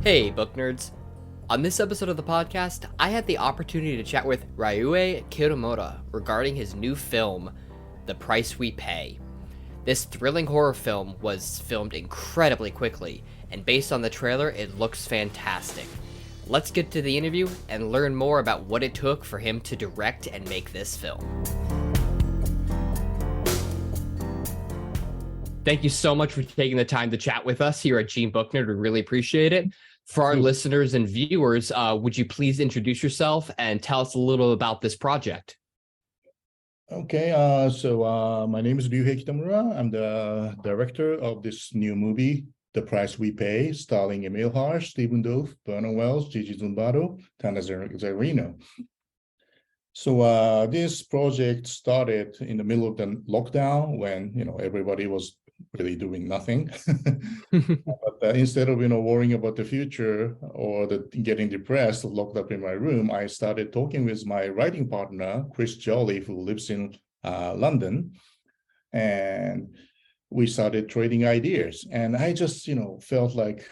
Hey, book nerds. On this episode of the podcast, I had the opportunity to chat with Ryûhei Kitamura regarding his new film, The Price We Pay. This thrilling horror film was filmed incredibly quickly, and based on the trailer, it looks fantastic. Let's get to the interview and learn more about what it took for him to direct and make this film. Thank you so much for taking the time to chat with us here at JeanBookNerd. We really appreciate it. For our listeners and viewers, would you please introduce yourself and tell us a little about this project? Okay, so my name is Ryûhei Kitamura. I'm the director of this new movie, The Price We Pay, starring Emil Hirsch, Stephen Dove, Vernon Wells, Gigi Zumbato, Tana Zarino. So this project started in the middle of the lockdown when, everybody was really doing nothing. But instead of, worrying about the future or getting depressed, locked up in my room, I started talking with my writing partner, Chris Jolly, who lives in London. And we started trading ideas. And I just, felt like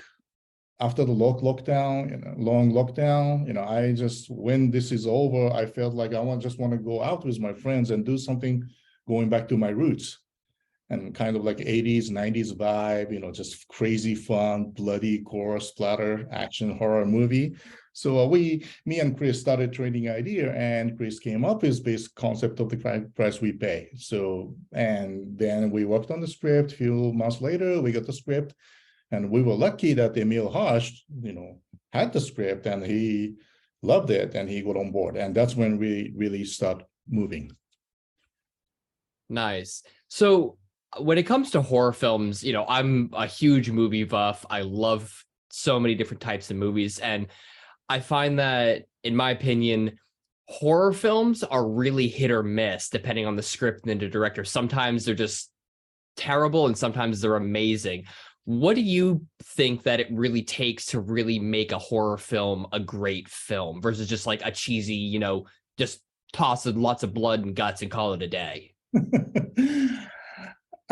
after the lockdown, long lockdown, I just, when this is over, I felt like I just want to go out with my friends and do something going back to my roots. And kind of like 80s, 90s vibe, just crazy fun, bloody gore, splatter, action, horror movie. So me and Chris started trading idea, and Chris came up with this concept of the price we pay. So, and then we worked on the script. A few months later, we got the script, and we were lucky that Emil Hirsch, had the script, and he loved it, and he got on board. And that's when we really start moving. Nice. So, when it comes to horror films, I'm a huge movie buff. I love so many different types of movies. And I find that, in my opinion, horror films are really hit or miss depending on the script and the director. Sometimes they're just terrible and sometimes they're amazing. What do you think that it really takes to really make a horror film a great film versus just like a cheesy, just toss lots of blood and guts and call it a day?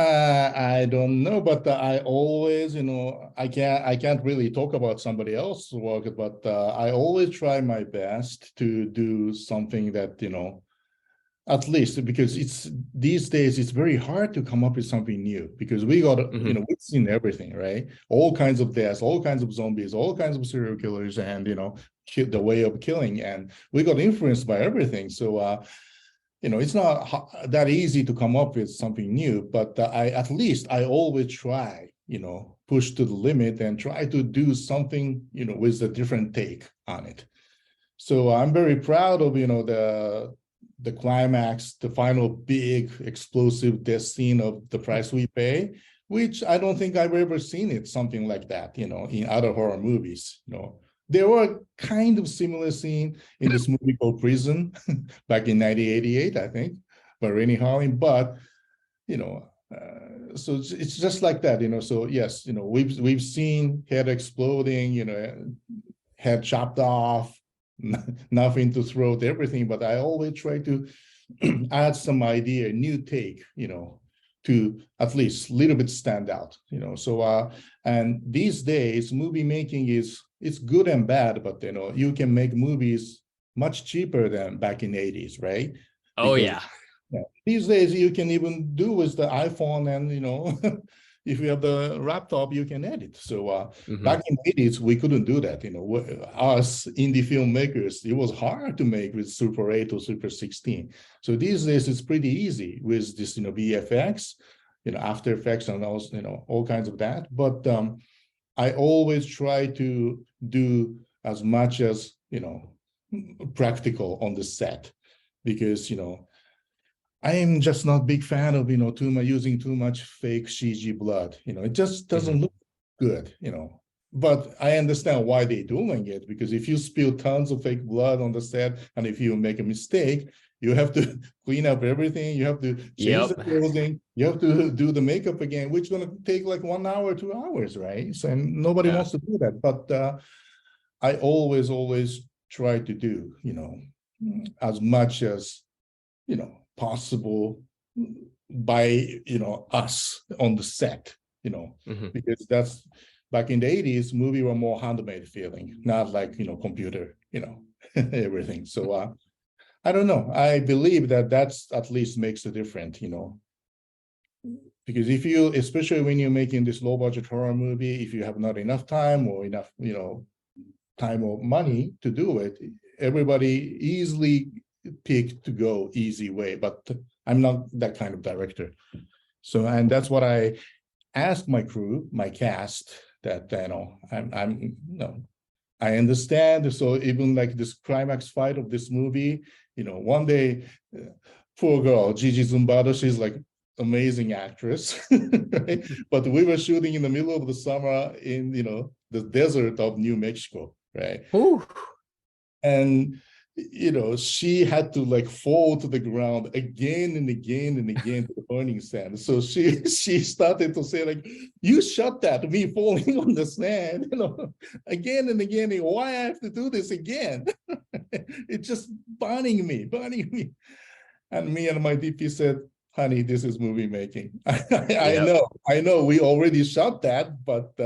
I don't know, but I always, I can't really talk about somebody else's work, but I always try my best to do something that, at least because these days it's very hard to come up with something new because we got, we've seen everything, right? All kinds of deaths, all kinds of zombies, all kinds of serial killers, and the way of killing, and we got influenced by everything. So it's not that easy to come up with something new, but at least I always try, push to the limit and try to do something, with a different take on it. So I'm very proud of, the climax, the final big explosive death scene of The Price We Pay, which I don't think I've ever seen it, something like that, in other horror movies, There were kind of similar scene in this movie called Prison back in 1988, I think, by Rennie Harlin. But so it's just like that, So yes, we've seen head exploding, head chopped off, nothing to throat, everything. But I always try to add some idea, new take, to at least a little bit stand out, So and these days, movie making it's good and bad, but you can make movies much cheaper than back in the 80s, right? Oh, because, yeah. These days you can even do with the iPhone, and if you have the laptop, you can edit. So back in the 80s, we couldn't do that. Us indie filmmakers, it was hard to make with Super 8 or Super 16. So these days it's pretty easy with this, VFX, After Effects, and also, all kinds of that. But I always try to do as much as, practical on the set, because, I am just not a big fan of, using too much fake CG blood. It just doesn't look good, But I understand why they're doing it, because if you spill tons of fake blood on the set, and if you make a mistake, you have to clean up everything. You have to change the clothing. You have to do the makeup again, which is going to take like 1 hour, 2 hours, right? So, and nobody wants to do that. But I always try to do, as much as, possible by, us on the set, because back in the 80s, movie were more handmade feeling, not like, computer, everything. So I don't know. I believe that that's at least makes a difference, because if you, especially when you're making this low budget horror movie, if you have not enough time or enough, time or money to do it, everybody easily pick to go easy way. But I'm not that kind of director. So, and that's what I asked my crew, my cast, that, I understand. So even like this climax fight of this movie, one day, poor girl, Gigi Zumbato, she's like amazing actress, right? But we were shooting in the middle of the summer in, the desert of New Mexico, right? Ooh. And, she had to like fall to the ground again and again and again to the burning sand. So she started to say like, you shot that, me falling on the sand, again and again. And why I have to do this again? It's just burning me. And me and my DP said, honey, this is movie making. I know we already shot that, but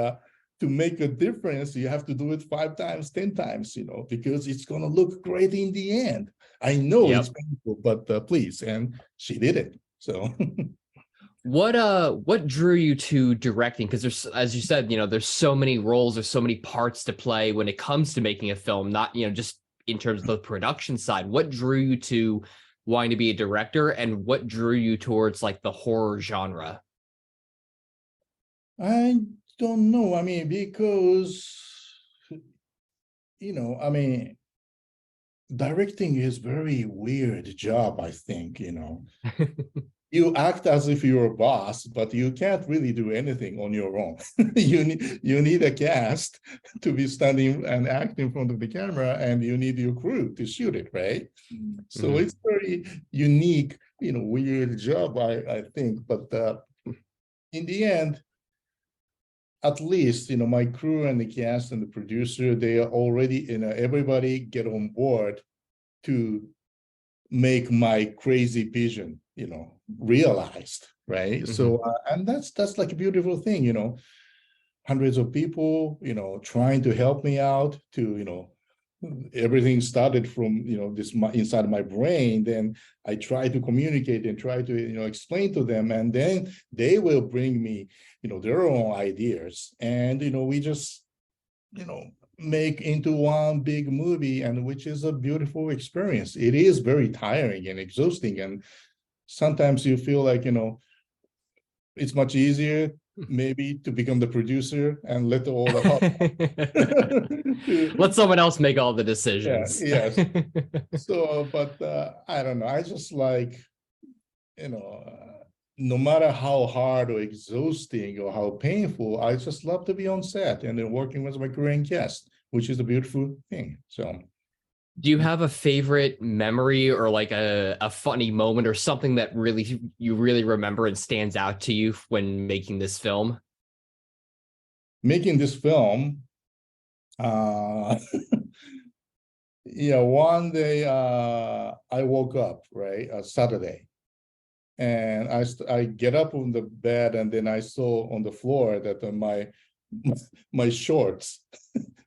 to make a difference, you have to do it 5 times, 10 times, because it's going to look great in the end. I know it's painful, but please. And she did it. So what drew you to directing? Because there's, as you said, there's so many roles, there's so many parts to play when it comes to making a film, not, just in terms of the production side. What drew you to wanting to be a director, and what drew you towards like the horror genre? I don't know. I mean, because, directing is very weird job, I think, You act as if you're a boss, but you can't really do anything on your own. You need a cast to be standing and act in front of the camera, and you need your crew to shoot it, right? So it's very unique, weird job, I think. But in the end, at least, my crew and the cast and the producer, they are already, everybody get on board to make my crazy vision, realized, right? So, and that's like a beautiful thing, hundreds of people, trying to help me out to, everything started from, this inside my brain. Then I try to communicate and try to, explain to them, and then they will bring me, their own ideas. And, we just, make into one big movie, and which is a beautiful experience. It is very tiring and exhausting. And sometimes you feel like, it's much easier maybe to become the producer and let all the let someone else make all the decisions. Yes. So, but I don't know. I just like, no matter how hard or exhausting or how painful, I just love to be on set and then working with my Korean cast, which is a beautiful thing. So, do you have a favorite memory or like a funny moment or something that you really remember and stands out to you when making this film? Making this film, one day I woke up, right, Saturday, and I get up on the bed, and then I saw on the floor that my shorts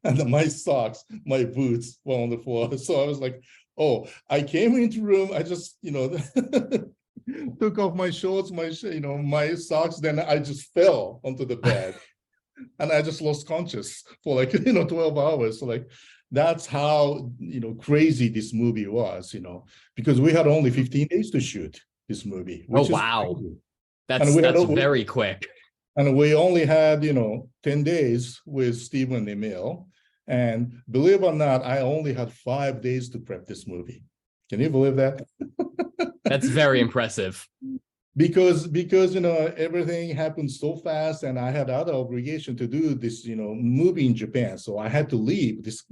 and my socks, my boots were on the floor. So I was like, oh, I came into the room, I just, took off my shorts, my socks, then I just fell onto the bed. And I just lost conscious for like, 12 hours. So like, that's how, crazy this movie was, because we had only 15 days to shoot this movie. Which wow. That's very quick. And we only had, 10 days with Stephen and Emil. And believe it or not, I only had 5 days to prep this movie. Can you believe that? That's very impressive. Because everything happened so fast, and I had other obligation to do this, movie in Japan. So I had to leave this,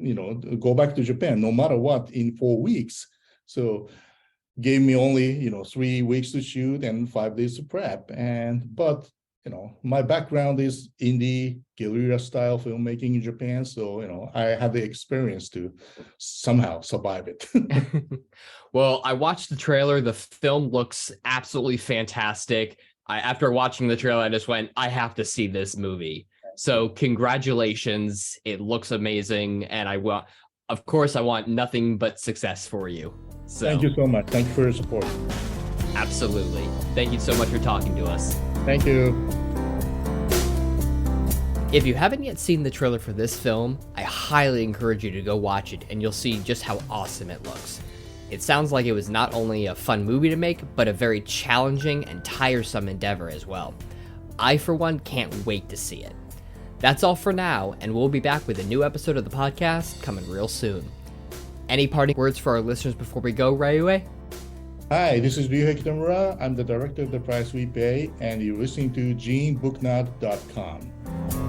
go back to Japan no matter what in 4 weeks. So gave me only, 3 weeks to shoot and 5 days to prep. But my background is indie guerrilla style filmmaking in Japan. So, I had the experience to somehow survive it. Well, I watched the trailer. The film looks absolutely fantastic. After watching the trailer, I just went, I have to see this movie. So congratulations. It looks amazing. And of course, I want nothing but success for you. So Thank you so much. Thank you for your support. Absolutely. Thank you so much for talking to us. Thank you. If you haven't yet seen the trailer for this film, I highly encourage you to go watch it and you'll see just how awesome it looks. It sounds like it was not only a fun movie to make, but a very challenging and tiresome endeavor as well. I, for one, can't wait to see it. That's all for now, and we'll be back with a new episode of the podcast coming real soon. Any parting words for our listeners before we go, Ryûhei? Hi, this is Ryûhei Kitamura. I'm the director of The Price We Pay, and you're listening to JeanBookNerd.com.